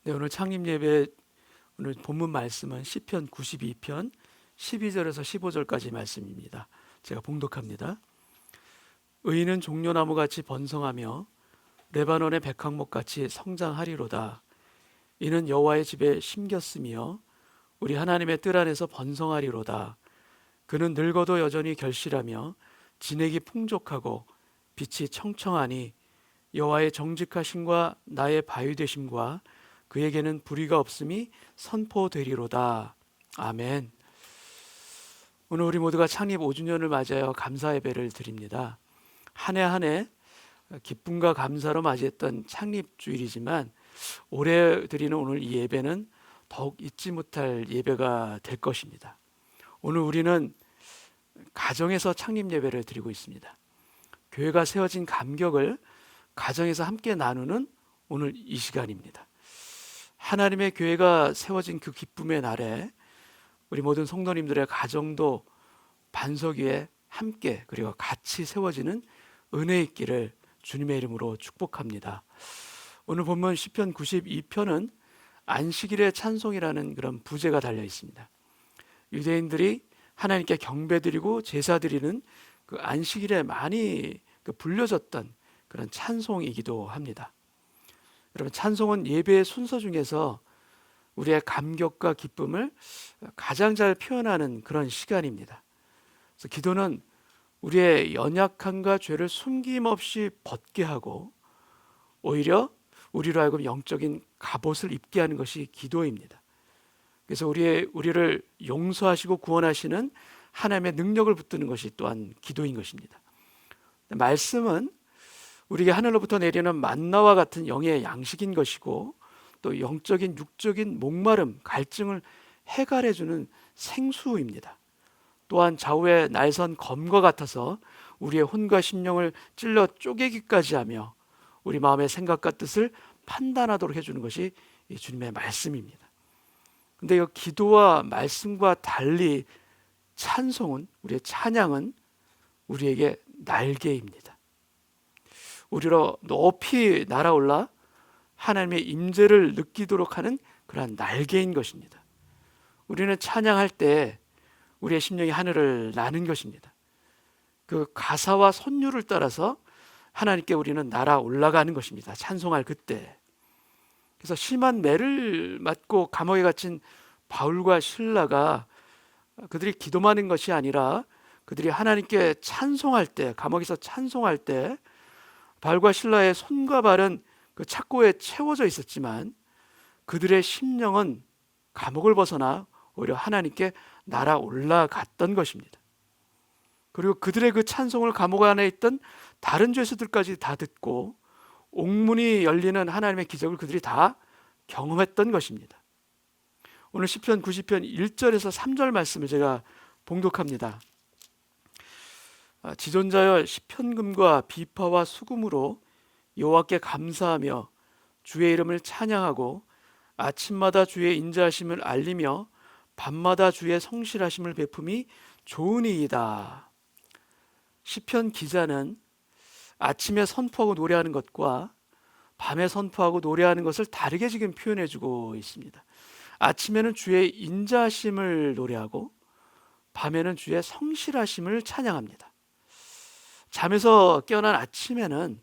네, 오늘 창립 예배 오늘 본문 말씀은 시편 92편 12절에서 15절까지 말씀입니다. 제가 봉독합니다. 의인은 종려나무 같이 번성하며 레바논의 백향목 같이 성장하리로다. 이는 여호와의 집에 심겼으며 우리 하나님의 뜰 안에서 번성하리로다. 그는 늙어도 여전히 결실하며 진액이 풍족하고 빛이 청청하니 여호와의 정직하심과 나의 바위되심과 그에게는 불의가 없음이 선포되리로다. 아멘. 오늘 우리 모두가 창립 5주년을 맞이하여 감사 예배를 드립니다. 한 해 한 해 기쁨과 감사로 맞이했던 창립 주일이지만 올해 드리는 오늘 이 예배는 더욱 잊지 못할 예배가 될 것입니다. 오늘 우리는 가정에서 창립 예배를 드리고 있습니다. 교회가 세워진 감격을 가정에서 함께 나누는 오늘 이 시간입니다. 하나님의 교회가 세워진 그 기쁨의 날에 우리 모든 성도님들의 가정도 반석 위에 함께 그리고 같이 세워지는 은혜 있기를 주님의 이름으로 축복합니다. 오늘 본문 시편 92편은 안식일의 찬송이라는 그런 부제가 달려 있습니다. 유대인들이 하나님께 경배드리고 제사드리는 그 안식일에 많이 불려졌던 그런 찬송이기도 합니다. 여러분, 찬송은 예배의 순서 중에서 우리의 감격과 기쁨을 가장 잘 표현하는 그런 시간입니다. 그래서 기도는 우리의 연약함과 죄를 숨김없이 벗게 하고 오히려 우리로 하여금 영적인 갑옷을 입게 하는 것이 기도입니다. 그래서 우리를 용서하시고 구원하시는 하나님의 능력을 붙드는 것이 또한 기도인 것입니다. 말씀은 우리에게 하늘로부터 내리는 만나와 같은 영의 양식인 것이고 또 영적인 육적인 목마름, 갈증을 해갈해주는 생수입니다. 또한 좌우의 날선 검과 같아서 우리의 혼과 심령을 찔러 쪼개기까지 하며 우리 마음의 생각과 뜻을 판단하도록 해주는 것이 주님의 말씀입니다. 그런데 이 기도와 말씀과 달리 찬송은, 우리의 찬양은 우리에게 날개입니다. 우리로 높이 날아올라 하나님의 임재를 느끼도록 하는 그러한 날개인 것입니다. 우리는 찬양할 때 우리의 심령이 하늘을 나는 것입니다. 그 가사와 선율을 따라서 하나님께 우리는 날아 올라가는 것입니다. 찬송할 그때. 그래서 심한 매를 맞고 감옥에 갇힌 바울과 실라가 그들이 기도만 하는 것이 아니라 그들이 하나님께 찬송할 때, 감옥에서 찬송할 때 바울과 실라의 손과 발은 그 착고에 채워져 있었지만 그들의 심령은 감옥을 벗어나 오히려 하나님께 날아 올라갔던 것입니다. 그리고 그들의 그 찬송을 감옥 안에 있던 다른 죄수들까지 다 듣고 옥문이 열리는 하나님의 기적을 그들이 다 경험했던 것입니다. 오늘 시편 90편 1절에서 3절 말씀을 제가 봉독합니다. 지존자여 시편금과 비파와 수금으로 여호와께 감사하며 주의 이름을 찬양하고 아침마다 주의 인자하심을 알리며 밤마다 주의 성실하심을 베품이 좋으니이다. 시편 기자는 아침에 선포하고 노래하는 것과 밤에 선포하고 노래하는 것을 다르게 지금 표현해주고 있습니다. 아침에는 주의 인자하심을 노래하고 밤에는 주의 성실하심을 찬양합니다. 잠에서 깨어난 아침에는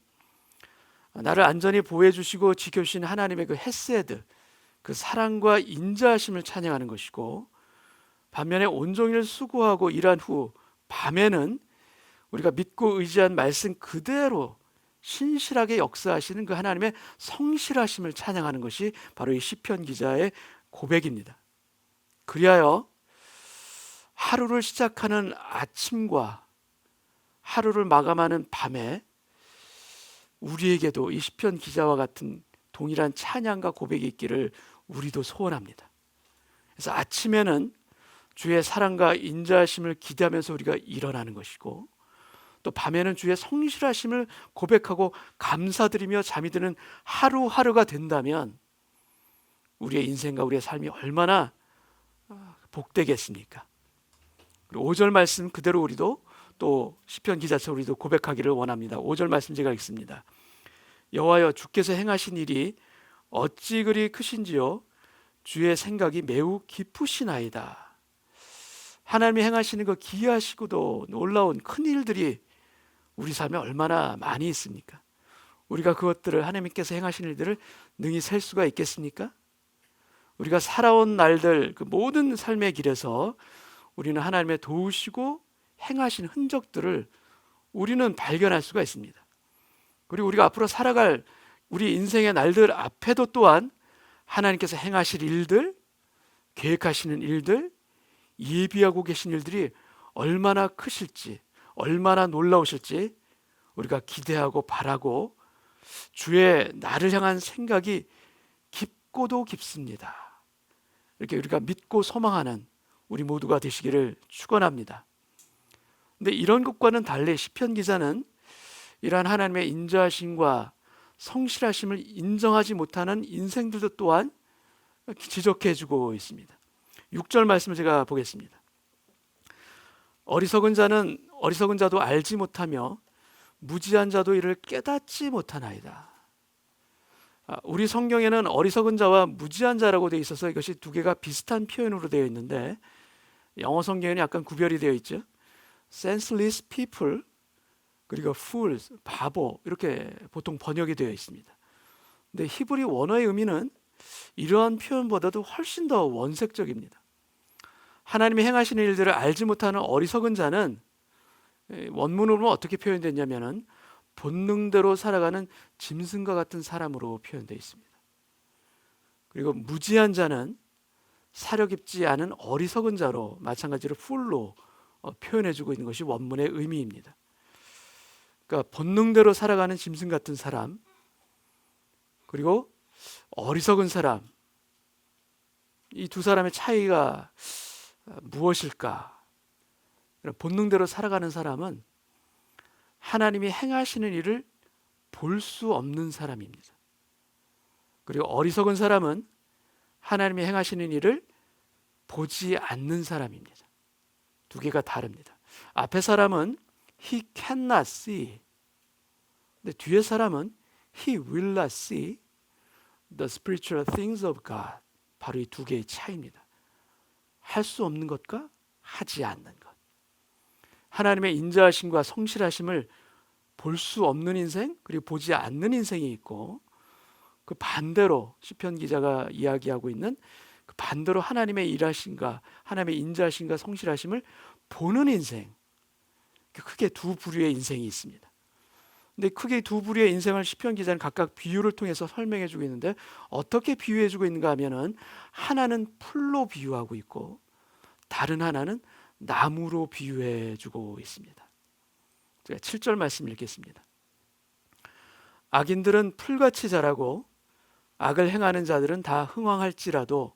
나를 안전히 보호해 주시고 지켜주신 하나님의 그 헤세드, 그 사랑과 인자하심을 찬양하는 것이고, 반면에 온종일 수고하고 일한 후 밤에는 우리가 믿고 의지한 말씀 그대로 신실하게 역사하시는 그 하나님의 성실하심을 찬양하는 것이 바로 이 시편 기자의 고백입니다. 그리하여 하루를 시작하는 아침과 하루를 마감하는 밤에 우리에게도 이 시편 기자와 같은 동일한 찬양과 고백이 있기를 우리도 소원합니다. 그래서 아침에는 주의 사랑과 인자하심을 기대하면서 우리가 일어나는 것이고, 또 밤에는 주의 성실하심을 고백하고 감사드리며 잠이 드는 하루하루가 된다면 우리의 인생과 우리의 삶이 얼마나 복되겠습니까? 그리고 5절 말씀 그대로 우리도 또 시편 기자처럼 우리도 고백하기를 원합니다. 5절 말씀 제가 읽습니다. 여호와여, 주께서 행하신 일이 어찌 그리 크신지요? 주의 생각이 매우 깊으시나이다. 하나님이 행하시는 그 기이하시고도 놀라운 큰 일들이 우리 삶에 얼마나 많이 있습니까? 우리가 그것들을, 하나님께서 행하신 일들을 능히 셀 수가 있겠습니까? 우리가 살아온 날들, 그 모든 삶의 길에서 우리는 하나님의 도우시고 행하신 흔적들을 우리는 발견할 수가 있습니다. 그리고 우리가 앞으로 살아갈 우리 인생의 날들 앞에도 또한 하나님께서 행하실 일들, 계획하시는 일들, 예비하고 계신 일들이 얼마나 크실지, 얼마나 놀라우실지 우리가 기대하고 바라고, 주의 나를 향한 생각이 깊고도 깊습니다. 이렇게 우리가 믿고 소망하는 우리 모두가 되시기를 축원합니다. 근데 이런 것과는 달리 시편 기자는 이러한 하나님의 인자하심과 성실하심을 인정하지 못하는 인생들도 또한 지적해 주고 있습니다. 6절 말씀을 제가 보겠습니다. 어리석은 자도 알지 못하며 무지한 자도 이를 깨닫지 못하나이다. 우리 성경에는 어리석은 자와 무지한 자라고 되어 있어서 이것이 두 개가 비슷한 표현으로 되어 있는데, 영어 성경에는 약간 구별이 되어 있죠. senseless people, 그리고 fools, 바보, 이렇게 보통 번역이 되어 있습니다. 근데 히브리 원어의 의미는 이러한 표현보다도 훨씬 더 원색적입니다. 하나님이 행하시는 일들을 알지 못하는 어리석은 자는 원문으로 어떻게 표현됐냐면은 본능대로 살아가는 짐승과 같은 사람으로 표현되어 있습니다. 그리고 무지한 자는 사려 깊지 않은 어리석은 자로, 마찬가지로 풀로 표현해주고 있는 것이 원문의 의미입니다. 그러니까 본능대로 살아가는 짐승 같은 사람, 그리고 어리석은 사람, 이 두 사람의 차이가 무엇일까? 본능대로 살아가는 사람은 하나님이 행하시는 일을 볼 수 없는 사람입니다. 그리고 어리석은 사람은 하나님이 행하시는 일을 보지 않는 사람입니다. 두 개가 다릅니다. 앞에 사람은 he cannot see, 근데 뒤에 사람은 he will not see the spiritual things of God. 바로 이 두 개의 차이입니다. 할 수 없는 것과 하지 않는 것. 하나님의 인자하심과 성실하심을 볼 수 없는 인생, 그리고 보지 않는 인생이 있고, 그 반대로 시편 기자가 이야기하고 있는 그 반대로 하나님의 일하심과 하나님의 인자하심과 성실하심을 보는 인생, 크게 두 부류의 인생이 있습니다. 근데 크게 두 부류의 인생을 시편 기자는 각각 비유를 통해서 설명해 주고 있는데, 어떻게 비유해 주고 있는가 하면은 하나는 풀로 비유하고 있고 다른 하나는 나무로 비유해 주고 있습니다. 제가 7절 말씀 읽겠습니다. 악인들은 풀같이 자라고 악을 행하는 자들은 다 흥황할지라도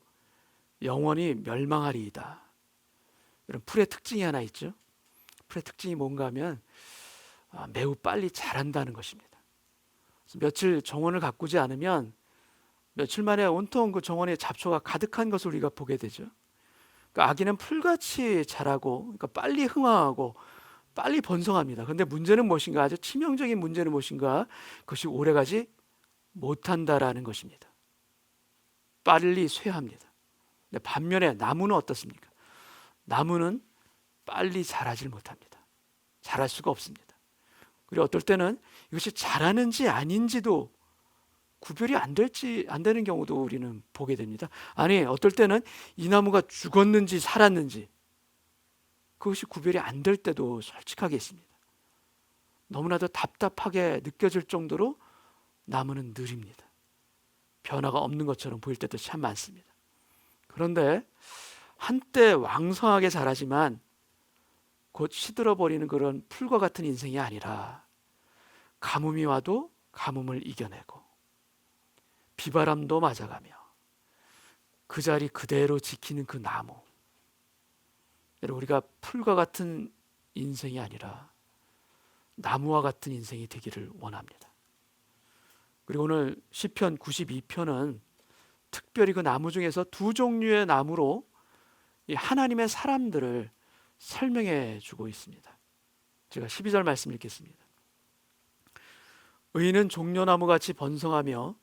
영원히 멸망하리이다. 이런 풀의 특징이 하나 있죠. 풀의 특징이 뭔가 하면 매우 빨리 자란다는 것입니다. 며칠 정원을 가꾸지 않으면 며칠 만에 온통 그 정원에 잡초가 가득한 것을 우리가 보게 되죠. 그러니까 악인은 풀같이 자라고, 그러니까 빨리 흥황하고 빨리 번성합니다. 그런데 문제는 무엇인가? 아주 치명적인 문제는 무엇인가? 그것이 오래가지 못한다라는 것입니다. 빨리 쇠합니다. 근데 반면에 나무는 어떻습니까? 나무는 빨리 자라질 못합니다. 자랄 수가 없습니다. 그리고 어떨 때는 이것이 자라는지 아닌지도 구별이 안 되는 경우도 우리는 보게 됩니다. 아니, 어떨 때는 이 나무가 죽었는지 살았는지 그것이 구별이 안 될 때도 솔직하게 있습니다. 너무나도 답답하게 느껴질 정도로 나무는 느립니다. 변화가 없는 것처럼 보일 때도 참 많습니다. 그런데 한때 왕성하게 자라지만 곧 시들어버리는 그런 풀과 같은 인생이 아니라, 가뭄이 와도 가뭄을 이겨내고 비바람도 맞아가며 그 자리 그대로 지키는 그 나무, 여러분, 우리가 풀과 같은 인생이 아니라 나무와 같은 인생이 되기를 원합니다. 그리고 오늘 시편 92편은 특별히 그 나무 중에서 두 종류의 나무로 이 하나님의 사람들을 설명해 주고 있습니다. 제가 12절 말씀 읽겠습니다. 의인은 종려나무같이 번성하며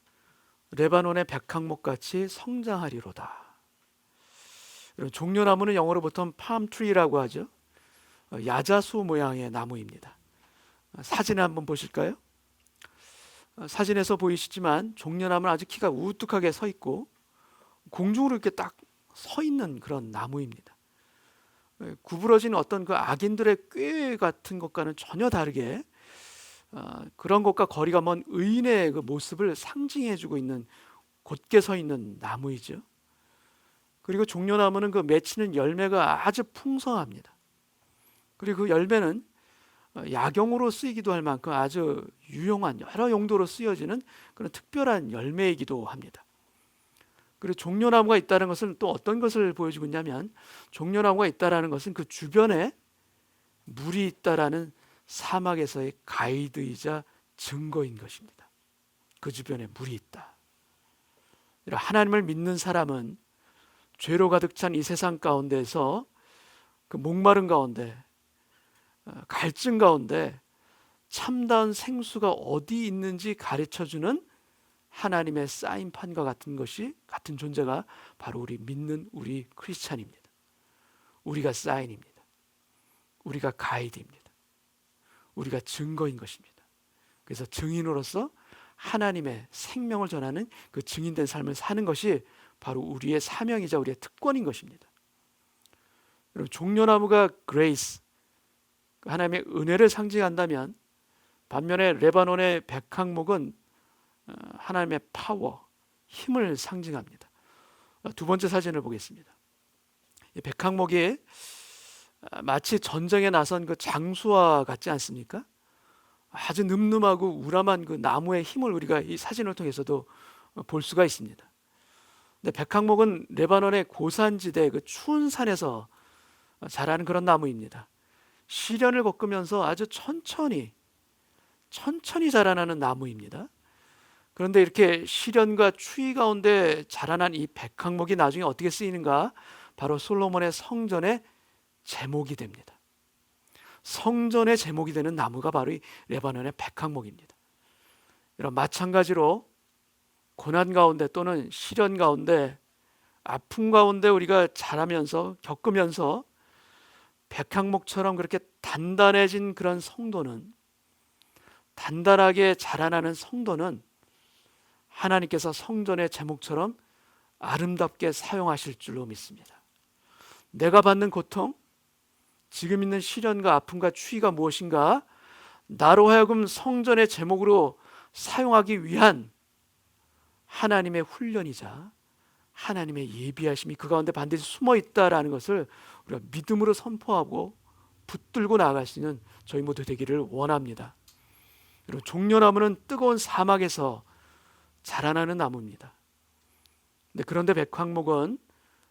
레바논의 백향목같이 성장하리로다. 종려나무는 영어로 보통 팜트리라고 하죠. 야자수 모양의 나무입니다. 사진을 한번 보실까요? 사진에서 보이시지만 종려나무는 아주 키가 우뚝하게 서 있고 공중으로 이렇게 딱 서 있는 그런 나무입니다. 구부러진 어떤 그 악인들의 꾀 같은 것과는 전혀 다르게 그런 것과 거리가 먼 의인의 그 모습을 상징해주고 있는 곧게 서 있는 나무이죠. 그리고 종려나무는 그 맺히는 열매가 아주 풍성합니다. 그리고 그 열매는 약용으로 쓰이기도 할 만큼 아주 유용한 여러 용도로 쓰여지는 그런 특별한 열매이기도 합니다. 그리고 종려나무가 있다는 것은 또 어떤 것을 보여주고 있냐면 종려나무가 있다는 것은 그 주변에 물이 있다라는 사막에서의 가이드이자 증거인 것입니다. 그 주변에 물이 있다. 하나님을 믿는 사람은 죄로 가득 찬 이 세상 가운데서 그 목마른 가운데 갈증 가운데 참다운 생수가 어디 있는지 가르쳐주는 하나님의 사인판과 같은 존재가 바로 우리 믿는 우리 크리스찬입니다. 우리가 사인입니다. 우리가 가이드입니다. 우리가 증거인 것입니다. 그래서 증인으로서 하나님의 생명을 전하는 그 증인된 삶을 사는 것이 바로 우리의 사명이자 우리의 특권인 것입니다. 여러분, 종려나무가 그레이스, 하나님의 은혜를 상징한다면 반면에 레바논의 백향목은 하나님의 파워, 힘을 상징합니다. 두 번째 사진을 보겠습니다. 이 백향목이 마치 전쟁에 나선 그 장수와 같지 않습니까? 아주 늠름하고 우람한 그 나무의 힘을 우리가 이 사진을 통해서도 볼 수가 있습니다. 근데 백향목은 레바논의 고산지대 그 추운 산에서 자라는 그런 나무입니다. 시련을 겪으면서 아주 천천히 자라나는 나무입니다. 그런데 이렇게 시련과 추위 가운데 자라난 이 백향목이 나중에 어떻게 쓰이는가? 바로 솔로몬의 성전의 제목이 됩니다. 성전의 제목이 되는 나무가 바로 이 레바논의 백향목입니다. 이런 마찬가지로 고난 가운데 또는 시련 가운데 아픔 가운데 우리가 자라면서 겪으면서 백향목처럼 그렇게 단단해진 그런 성도는, 단단하게 자라나는 성도는 하나님께서 성전의 제목처럼 아름답게 사용하실 줄로 믿습니다. 내가 받는 고통, 지금 있는 시련과 아픔과 추위가 무엇인가? 나로 하여금 성전의 제목으로 사용하기 위한 하나님의 훈련이자 하나님의 예비하심이 그 가운데 반드시 숨어 있다라는 것을 우리가 믿음으로 선포하고 붙들고 나아갈 수 있는 저희 모두 되기를 원합니다. 여러분, 종려나무는 뜨거운 사막에서 자라나는 나무입니다. 그런데 백향목은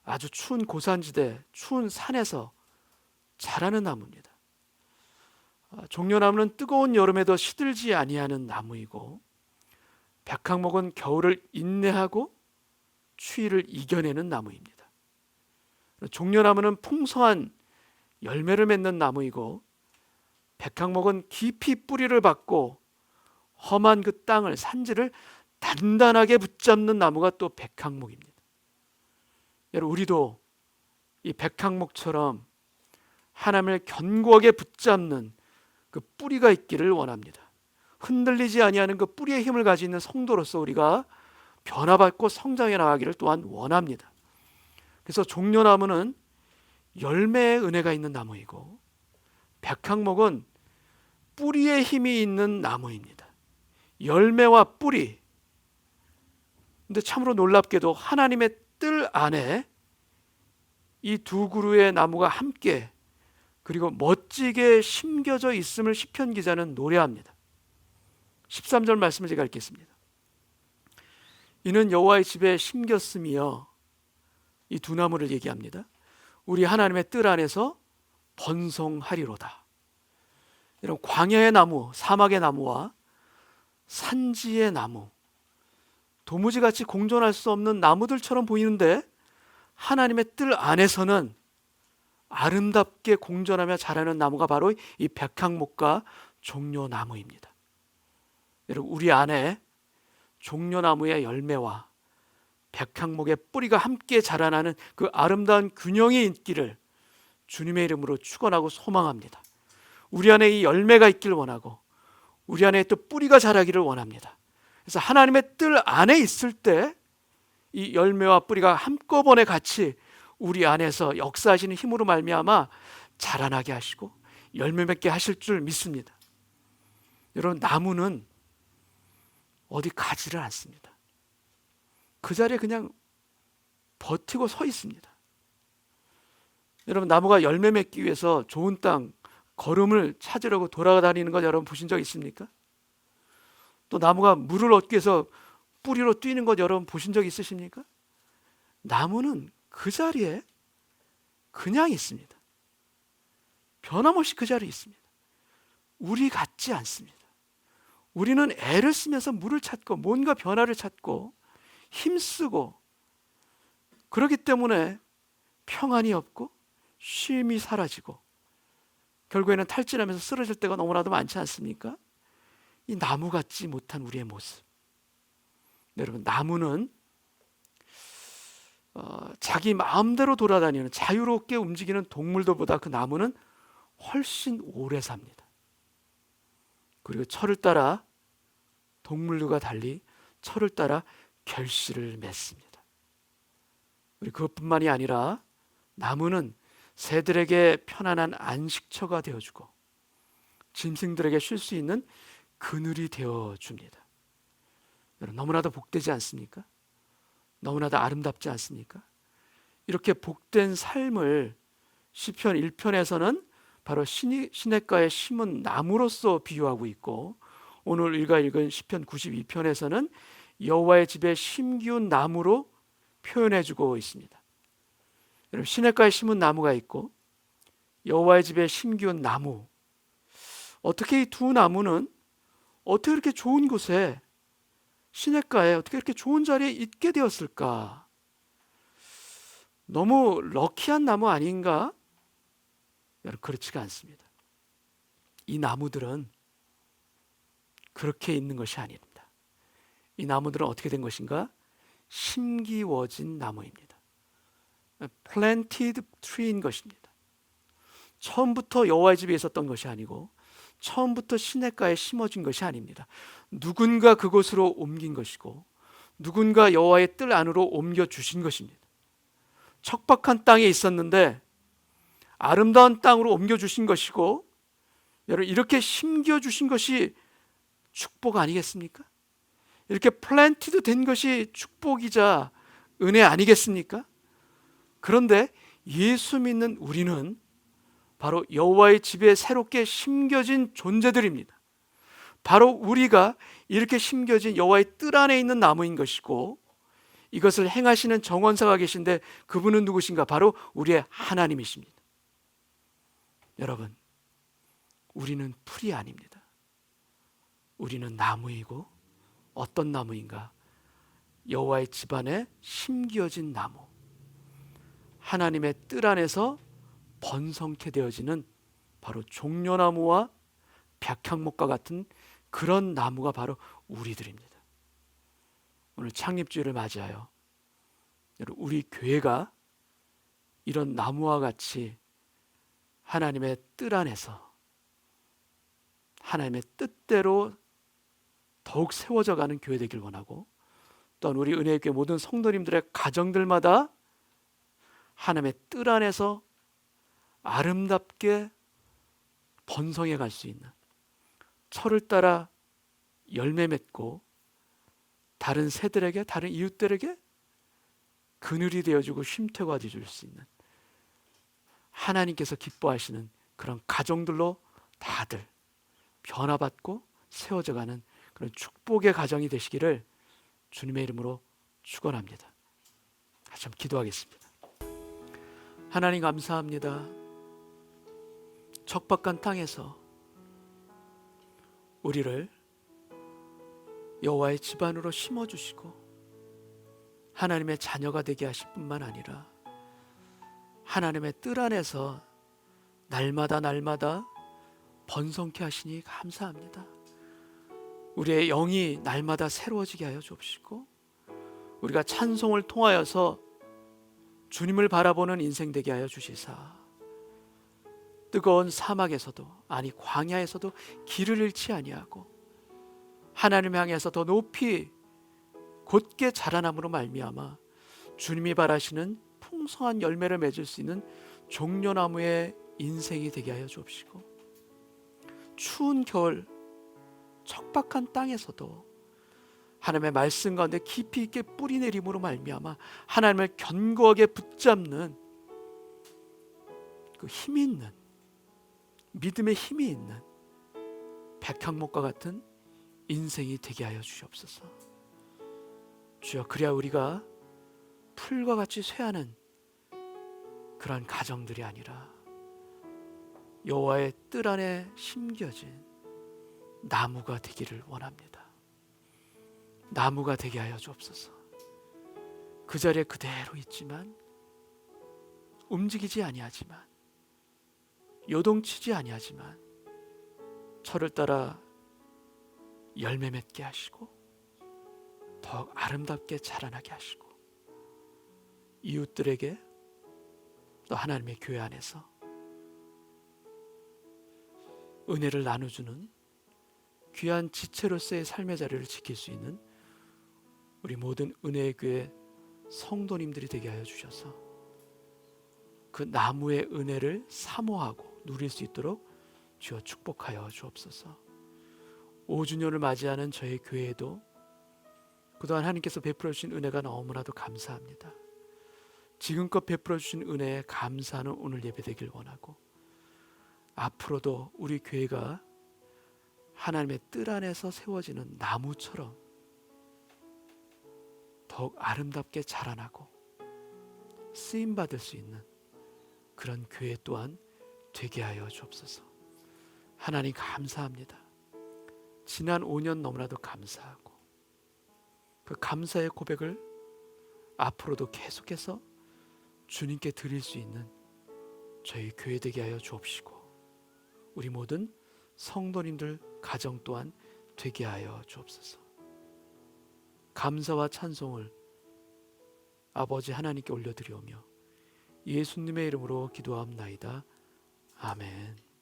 아주 추운 고산지대, 추운 산에서 자라는 나무입니다. 종려나무는 뜨거운 여름에도 시들지 아니하는 나무이고 백향목은 겨울을 인내하고 추위를 이겨내는 나무입니다. 종려나무는 풍성한 열매를 맺는 나무이고 백향목은 깊이 뿌리를 받고 험한 그 땅을, 산지를 단단하게 붙잡는 나무가 또 백향목입니다. 여러분, 우리도 이 백향목처럼 하나님을 견고하게 붙잡는 그 뿌리가 있기를 원합니다. 흔들리지 아니하는 그 뿌리의 힘을 가지고 있는 성도로서 우리가 변화받고 성장해 나가기를 또한 원합니다. 그래서 종려나무는 열매의 은혜가 있는 나무이고 백향목은 뿌리의 힘이 있는 나무입니다. 열매와 뿌리. 근데 참으로 놀랍게도 하나님의 뜰 안에 이 두 그루의 나무가 함께 그리고 멋지게 심겨져 있음을 시편 기자는 노래합니다. 13절 말씀을 제가 읽겠습니다. 이는 여호와의 집에 심겼으며, 이 두 나무를 얘기합니다. 우리 하나님의 뜰 안에서 번성하리로다. 이런 광야의 나무, 사막의 나무와 산지의 나무, 도무지같이 공존할 수 없는 나무들처럼 보이는데 하나님의 뜰 안에서는 아름답게 공존하며 자라는 나무가 바로 이 백향목과 종려나무입니다. 여러분, 우리 안에 종려나무의 열매와 백향목의 뿌리가 함께 자라나는 그 아름다운 균형이 있기를 주님의 이름으로 축원하고 소망합니다. 우리 안에 이 열매가 있길 원하고 우리 안에 또 뿌리가 자라기를 원합니다. 그래서 하나님의 뜰 안에 있을 때 이 열매와 뿌리가 한꺼번에 같이 우리 안에서 역사하시는 힘으로 말미암아 자라나게 하시고 열매 맺게 하실 줄 믿습니다. 여러분, 나무는 어디 가지를 않습니다. 그 자리에 그냥 버티고 서 있습니다. 여러분, 나무가 열매 맺기 위해서 좋은 땅, 거름을 찾으려고 돌아다니는 거 여러분 보신 적 있습니까? 또 나무가 물을 얻기 위해서 뿌리로 뛰는 것 여러분 보신 적 있으십니까? 나무는 그 자리에 그냥 있습니다. 변함없이 그 자리에 있습니다. 우리 같지 않습니다. 우리는 애를 쓰면서 물을 찾고 뭔가 변화를 찾고 힘쓰고 그렇기 때문에 평안이 없고 쉼이 사라지고 결국에는 탈진하면서 쓰러질 때가 너무나도 많지 않습니까? 이 나무 같지 못한 우리의 모습. 여러분, 나무는 자기 마음대로 돌아다니는 자유롭게 움직이는 동물들보다 그 나무는 훨씬 오래 삽니다. 그리고 철을 따라 동물들과 달리 철을 따라 결실을 맺습니다. 그리고 그것뿐만이 아니라 나무는 새들에게 편안한 안식처가 되어주고 짐승들에게 쉴 수 있는 그늘이 되어줍니다. 여러분, 너무나도 복되지 않습니까? 너무나도 아름답지 않습니까? 이렇게 복된 삶을 시편 1편에서는 바로 시냇가에 심은 나무로서 비유하고 있고 오늘 우리가 읽은 시편 92편에서는 여호와의 집에 심기운 나무로 표현해주고 있습니다. 여러분, 시냇가에 심은 나무가 있고 여호와의 집에 심기운 나무, 어떻게 이 두 나무는 어떻게 이렇게 좋은 곳에 시냇가에 어떻게 이렇게 좋은 자리에 있게 되었을까? 너무 럭키한 나무 아닌가? 여러분, 그렇지가 않습니다. 이 나무들은 그렇게 있는 것이 아닙니다. 이 나무들은 어떻게 된 것인가? 심기워진 나무입니다. Planted tree인 것입니다. 처음부터 여호와의 집에 있었던 것이 아니고 처음부터 시냇가에 심어진 것이 아닙니다. 누군가 그곳으로 옮긴 것이고 누군가 여호와의 뜰 안으로 옮겨주신 것입니다. 척박한 땅에 있었는데 아름다운 땅으로 옮겨주신 것이고 여러분, 이렇게 심겨주신 것이 축복 아니겠습니까? 이렇게 플랜티드 된 것이 축복이자 은혜 아니겠습니까? 그런데 예수 믿는 우리는 바로 여호와의 집에 새롭게 심겨진 존재들입니다. 바로 우리가 이렇게 심겨진 여호와의 뜰 안에 있는 나무인 것이고 이것을 행하시는 정원사가 계신데 그분은 누구신가? 바로 우리의 하나님이십니다. 여러분, 우리는 풀이 아닙니다. 우리는 나무이고 어떤 나무인가? 여호와의 집 안에 심겨진 나무, 하나님의 뜰 안에서 번성케 되어지는 바로 종려나무와 백향목과 같은 그런 나무가 바로 우리들입니다. 오늘 창립주일을 맞이하여 우리 교회가 이런 나무와 같이 하나님의 뜰 안에서 하나님의 뜻대로 더욱 세워져 가는 교회 되길 원하고 또한 우리 은혜의 교회 모든 성도님들의 가정들마다 하나님의 뜰 안에서 아름답게 번성해 갈 수 있는, 철을 따라 열매 맺고 다른 새들에게, 다른 이웃들에게 그늘이 되어주고 쉼터가 되어줄 수 있는 하나님께서 기뻐하시는 그런 가정들로 다들 변화받고 세워져가는 그런 축복의 가정이 되시기를 주님의 이름으로 축원합니다. 다시 한번 기도하겠습니다. 하나님, 감사합니다. 척박한 땅에서 우리를 여호와의 집안으로 심어주시고 하나님의 자녀가 되게 하실 뿐만 아니라 하나님의 뜰 안에서 날마다 번성케 하시니 감사합니다. 우리의 영이 날마다 새로워지게 하여 주옵시고, 우리가 찬송을 통하여서 주님을 바라보는 인생 되게 하여 주시사, 뜨거운 사막에서도, 아니 광야에서도 길을 잃지 아니하고 하나님 향해서 더 높이 곧게 자라남으로 말미암아 주님이 바라시는 풍성한 열매를 맺을 수 있는 종려나무의 인생이 되게 하여 주옵시고, 추운 겨울 척박한 땅에서도 하나님의 말씀 가운데 깊이 있게 뿌리 내림으로 말미암아 하나님을 견고하게 붙잡는 그 힘이 있는, 믿음의 힘이 있는 백향목과 같은 인생이 되게 하여 주시옵소서. 주여, 그래야 우리가 풀과 같이 쇠하는 그러한 가정들이 아니라 여호와의 뜰 안에 심겨진 나무가 되기를 원합니다. 나무가 되게 하여 주옵소서. 그 자리에 그대로 있지만, 움직이지 아니하지만, 요동치지 아니하지만 철을 따라 열매 맺게 하시고 더욱 아름답게 자라나게 하시고, 이웃들에게 또 하나님의 교회 안에서 은혜를 나눠주는 귀한 지체로서의 삶의 자리를 지킬 수 있는 우리 모든 은혜의 교회 성도님들이 되게 하여 주셔서 그 나무의 은혜를 사모하고 누릴 수 있도록 주여 축복하여 주옵소서. 5주년을 맞이하는 저희 교회에도 그동안 하나님께서 베풀어 주신 은혜가 너무나도 감사합니다. 지금껏 베풀어 주신 은혜에 감사하는 오늘 예배 되길 원하고, 앞으로도 우리 교회가 하나님의 뜰 안에서 세워지는 나무처럼 더욱 아름답게 자라나고 쓰임받을 수 있는 그런 교회 또한 되게 하여 주옵소서. 하나님 감사합니다. 지난 5년 너무나도 감사하고, 그 감사의 고백을 앞으로도 계속해서 주님께 드릴 수 있는 저희 교회 되게 하여 주옵시고, 우리 모든 성도님들 가정 또한 되게 하여 주옵소서. 감사와 찬송을 아버지 하나님께 올려드리오며 예수님의 이름으로 기도하옵나이다. 아멘.